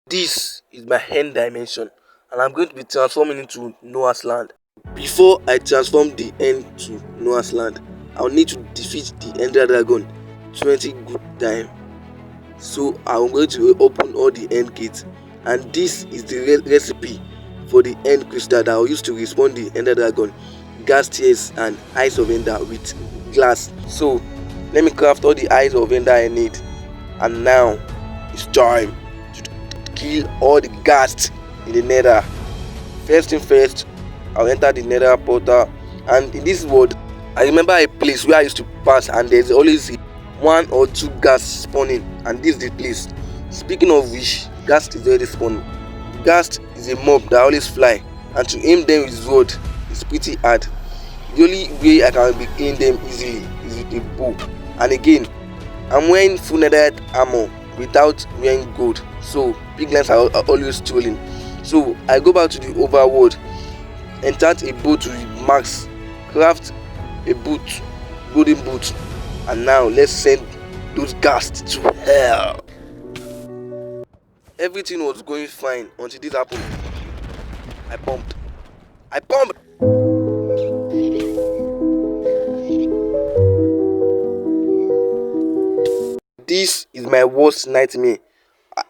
This is my end dimension and I'm going to be transforming into Noah's land. Before I transform the end to Noah's land, I'll need to defeat the Ender Dragon 20 good time. So I'm going to open all the end gates, and this is the recipe for the end crystal that I'll use to respawn the Ender Dragon, gas tears and eyes of Ender with glass. So let me craft all the eyes of Ender I need, and now it's time to kill all the ghasts in the nether. First thing first, I'll enter the nether portal, and in this world I remember a place where I used to pass and there's always one or two ghasts spawning, and this is the place. Speaking of which, ghast is already spawning. Ghast is a mob that always fly, and to aim them with sword is pretty hard. The only way I can be aim them easily is with a bow, and again I'm wearing full netherite armor without wearing gold, so big lines are always trolling. So I go back to the overworld, enchant a bow to max, craft a boot, golden boot, and now let's send those ghasts to hell. Everything was going fine until this happened. I pumped. I pumped. This is my worst nightmare.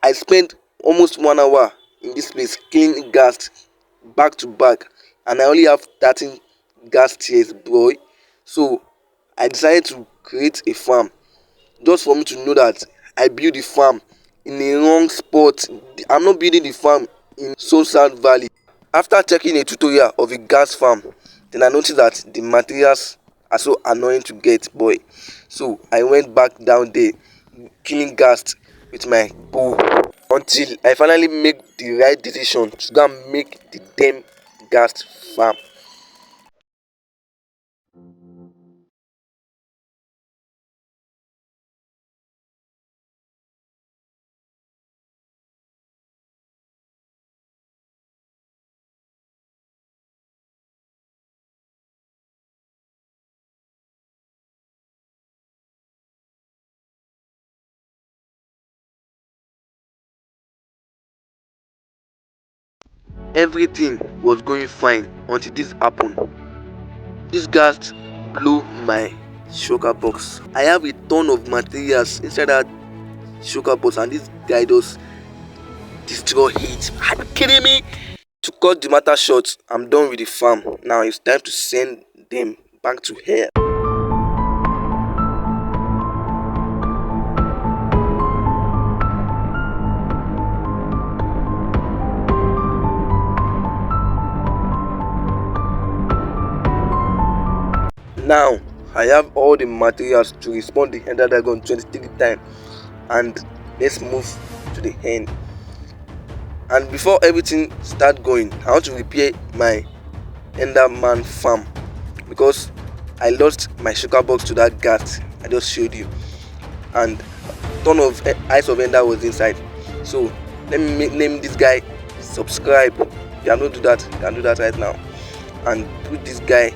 I spent almost 1 hour in this place killing ghasts back to back, and I only have 13 ghast tears, boy. So I decided to create a farm just for me to know that I build the farm in a wrong spot. I'm not building the farm in South Valley. After checking a tutorial of a gas farm, then I noticed that the materials are so annoying to get, boy. So I went back down there killing ghast with my bow until I finally make the right decision to go and make the damn ghast farm. Everything was going fine until this happened. This ghast blew my shulker box. I have a ton of materials inside that shulker box, and this guy just destroy it. Are you kidding me? To cut the matter short, I'm done with the farm. Now it's time to send them back to hell. Now I have all the materials to respawn the Ender Dragon 23 times, and let's move to the end. And before everything start going, I want to repair my Enderman farm because I lost my sugar box to that ghast I just showed you, and ton of eyes of Ender was inside. So let me name this guy subscribe. If you have not do that, you can do that right now, and put this guy.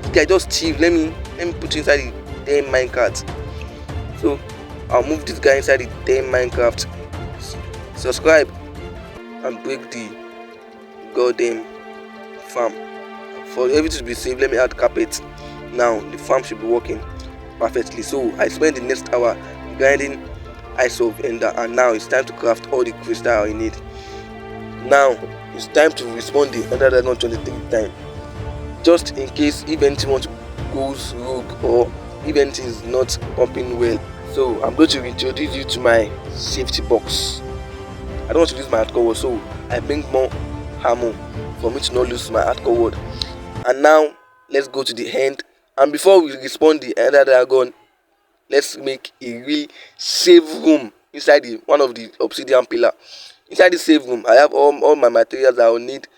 This guy just chill. Let me put inside the damn minecart. So I'll move this guy inside the damn Minecraft. Subscribe and break the goddamn farm. For everything to be safe, let me add carpet. Now the farm should be working perfectly. So I spent the next hour grinding ice of Ender, and now it's time to craft all the crystal I need. Now it's time to respawn the Ender Dragon 23 times, just in case if anything wants to goes rogue or if anything is not pumping well. So I'm going to introduce you to my safety box. I don't want to lose my hardcore word, so I bring more ammo for me to not lose my hardcore word. And now let's go to the end, and before we respawn the Ender Dragon, let's make a real safe room inside one of the obsidian pillar. Inside this safe room I have all my materials I will need.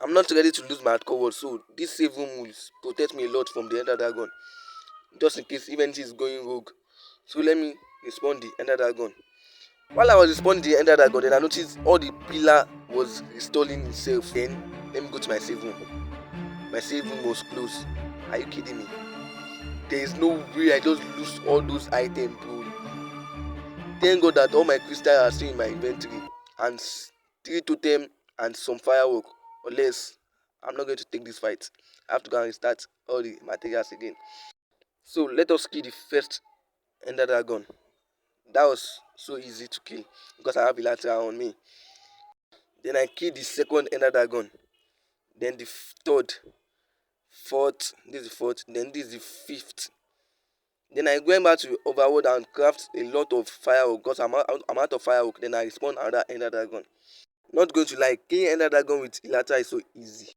I'm not ready to lose my hardcore word, so this safe room will protect me a lot from the Ender Dragon, just in case if anything is going rogue. So let me respawn the Ender Dragon. While I was respawning the Ender Dragon, then I noticed all the pillar was installing itself. Then let me go to my save room. My save room was closed. Are you kidding me? There is no way I just lose all those items, bro. Thank God that all my crystals are still in my inventory. and 3 totem and some firework, or less I'm not going to take this fight. I have to go and restart all the materials again. So let us kill the first ender dragon. That was so easy to kill because I have elytra on me. Then I kill the second ender dragon. Then the third, fourth, this is the fourth, then this is the fifth. Then I went back to overworld and craft a lot of firework because I'm out of firework. Then I spawn another ender dragon. Not going to lie, killing ender dragon with elytra is so easy.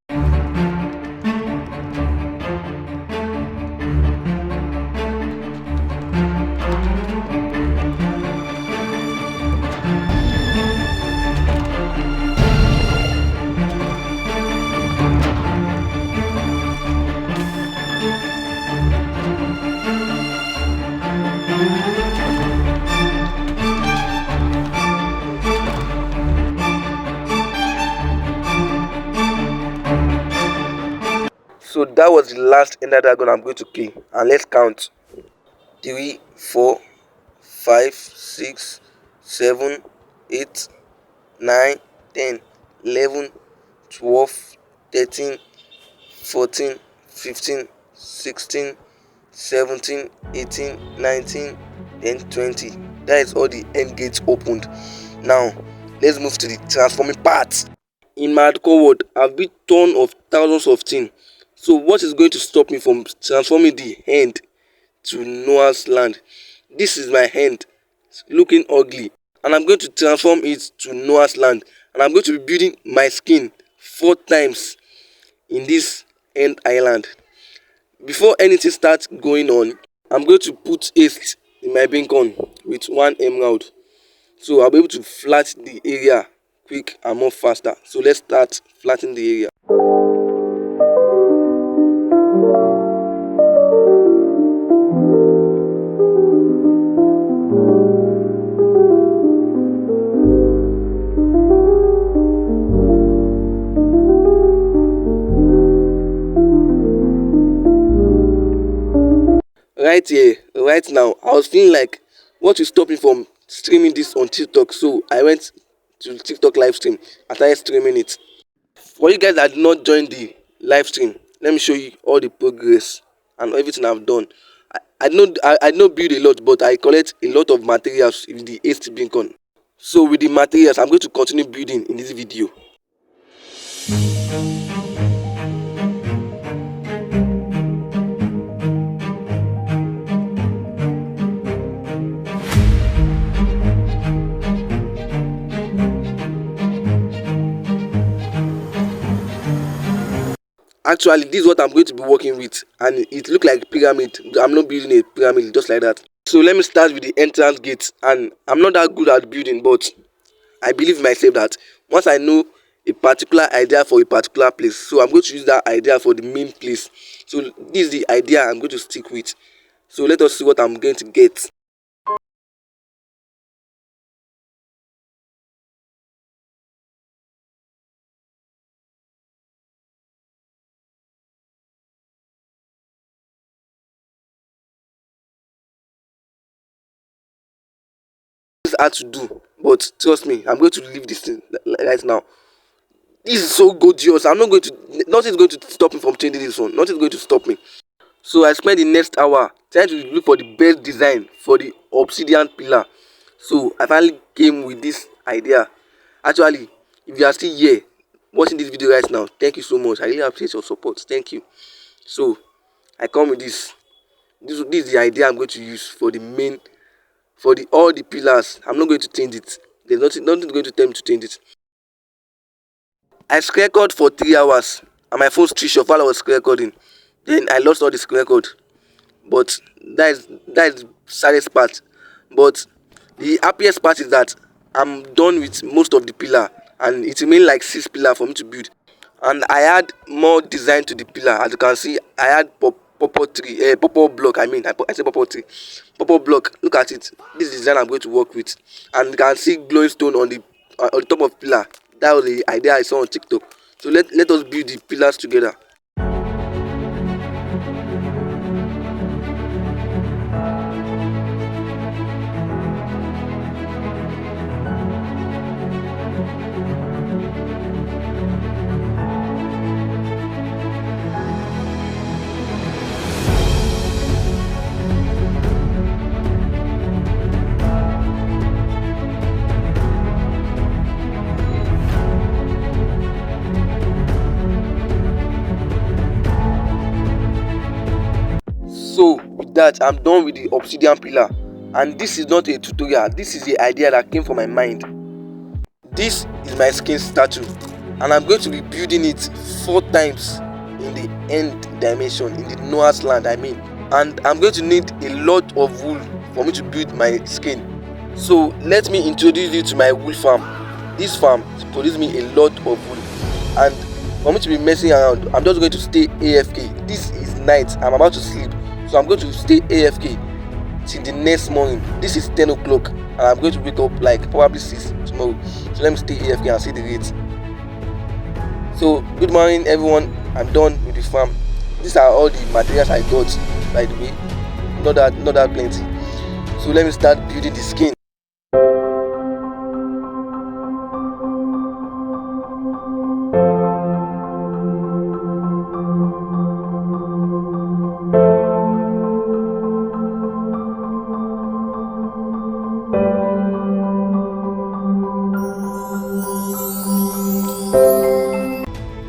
So that was the last ender dragon I'm going to kill. And let's count. 3, 4, 5, 6, 7, 8, 9, 10, 11, 12, 13, 14, 15, 16, 17, 18, 19, then 20. That is all the end gates opened. Now let's move to the transforming part. In my hardcore world, I've built tons of thousands of things. So what is going to stop me from transforming the hand to Noah's land? This is my hand looking ugly, and I'm going to transform it to Noah's land, and I'm going to be building my skin 4 times in this end island. Before anything starts going on, I'm going to put haste in my beacon with 1 emerald, so I'll be able to flat the area quick and more faster. So let's start flattening the area. Right here, right now, I was feeling like what will stop me from streaming this on TikTok, so I went to TikTok live stream. I started streaming it. For you guys that did not join the live stream, let me show you all the progress and everything I've done. I did not build a lot, but I collect a lot of materials with the haste beacon. So with the materials, I'm going to continue building in this video. Actually, this is what I'm going to be working with, and it look like pyramid. I'm not building a pyramid just like that. So let me start with the entrance gate, and I'm not that good at building, but I believe myself that once I know a particular idea for a particular place, so I'm going to use that idea for the main place. So this is the idea I'm going to stick with. So let us see what I'm going to get. It's hard to do, but trust me, I'm going to leave this thing right now. This is so gorgeous. I'm not going to, nothing is going to stop me from changing this one. Nothing is going to stop me. So I spent the next hour trying to look for the best design for the obsidian pillar. So I finally came with this idea. Actually, if you are still here watching this video right now, thank you so much. I really appreciate your support. Thank you. So I come with this. This is the idea I'm going to use for the main, for the all the pillars. I'm not going to change it. There's nothing going to tell me to change it. I screen record for 3 hours and my phone switched off while I was screen recording. Then I lost all the screen record. But that is the saddest part. But the happiest part is that I'm done with most of the pillar, and it remained like 6 pillar for me to build. And I add more design to the pillar. As you can see, I add purple tree, purple block. I say purple tree, purple block. Look at it. This is the design I'm going to work with, and you can see glowing stone on the top of pillar. That was the idea I saw on TikTok. So let us build the pillars together. that, I'm done with the obsidian pillar. And this is not a tutorial, this is the idea that came from my mind. This is my skin statue, and I'm going to be building it 4 times in the end dimension, in the Noah's land I mean. And I'm going to need a lot of wool for me to build my skin. So let me introduce you to my wool farm. This farm produces me a lot of wool, and for me to be messing around, I'm just going to stay AFK. This is night, I'm about to sleep, so I'm going to stay AFK till the next morning. This is 10 o'clock and I'm going to wake up like probably 6 tomorrow. So let me stay AFK and see the rates. So good morning everyone, I'm done with the farm. These are all the materials I got, by the way, not that plenty. So let me start building the skin.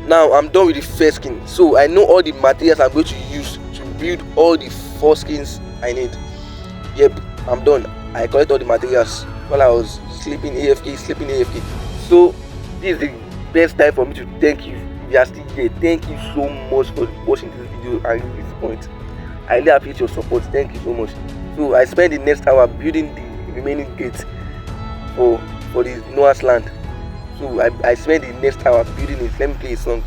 Now I'm done with the first skin, so I know all the materials I'm going to use to build all the 4 skins I need. Yep, I'm done. I collect all the materials while I was sleeping AFK. So this is the best time for me to thank you. If you are still here, thank you so much for watching this video and this point. I really appreciate your support. Thank you so much. So I spent the next hour building the remaining gates for the Noah's land. So I spent the next hour building it. Let me play a song.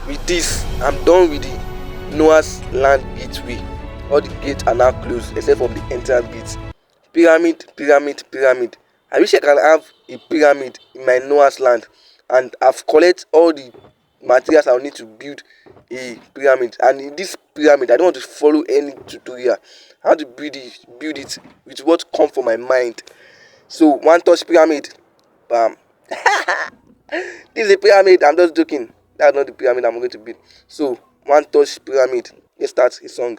With this, I'm done with the Noah's land gateway. All the gates are now closed except from the entrance gates. Pyramid. I wish I can have a pyramid in my Noah's land, and I've collected all the materials I will need to build a pyramid. And in this pyramid, I don't want to follow any tutorial. I want to build it with what comes from my mind. So 1 touch pyramid, bam. This is a pyramid, I'm just joking. That's not the pyramid I'm going to build. So 1 touch pyramid. Let's start a song.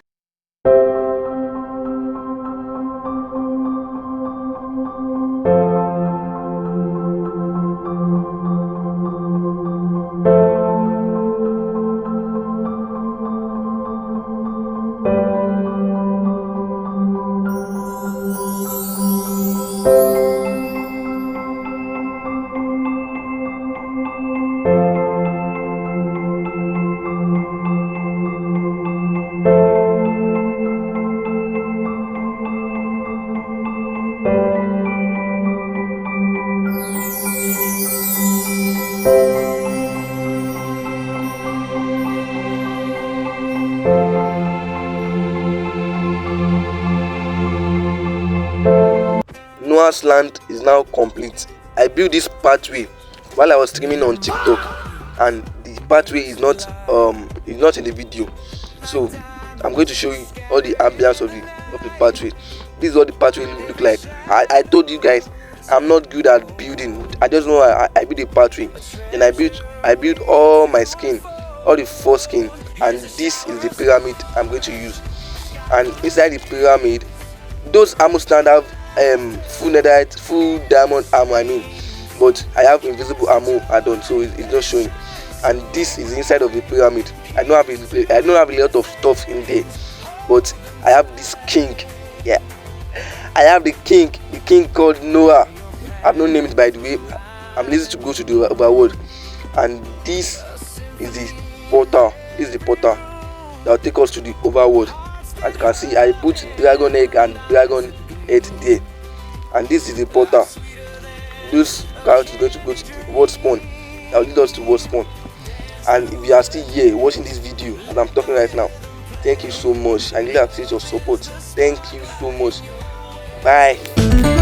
Noah's land is now complete. I built this pathway while I was streaming on TikTok, and the pathway is not in the video. So I'm going to show you all the ambience of the pathway. This is what the pathway look like. I told you guys I'm not good at building. I just know I build a pathway, and I built all my skin, all the 4 skin, and this is the pyramid I'm going to use. And inside the pyramid, those armor stand have full netherite, full diamond armor I mean, but I have invisible armor add-on, so it's not showing. And this is inside of the pyramid. I don't have a lot of stuff in there, but I have this king. Yeah, I have the king called Noah. I've not named it, by the way. I'm lazy to go to the overworld. And this is the portal. This is the portal that will take us to the overworld. As you can see, I put dragon egg and dragon head there, and this is the portal. This character is going to go to the world spawn. That will lead us to world spawn. And if you are still here watching this video as I'm talking right now, thank you so much. I really appreciate your support. Thank you so much. Bye.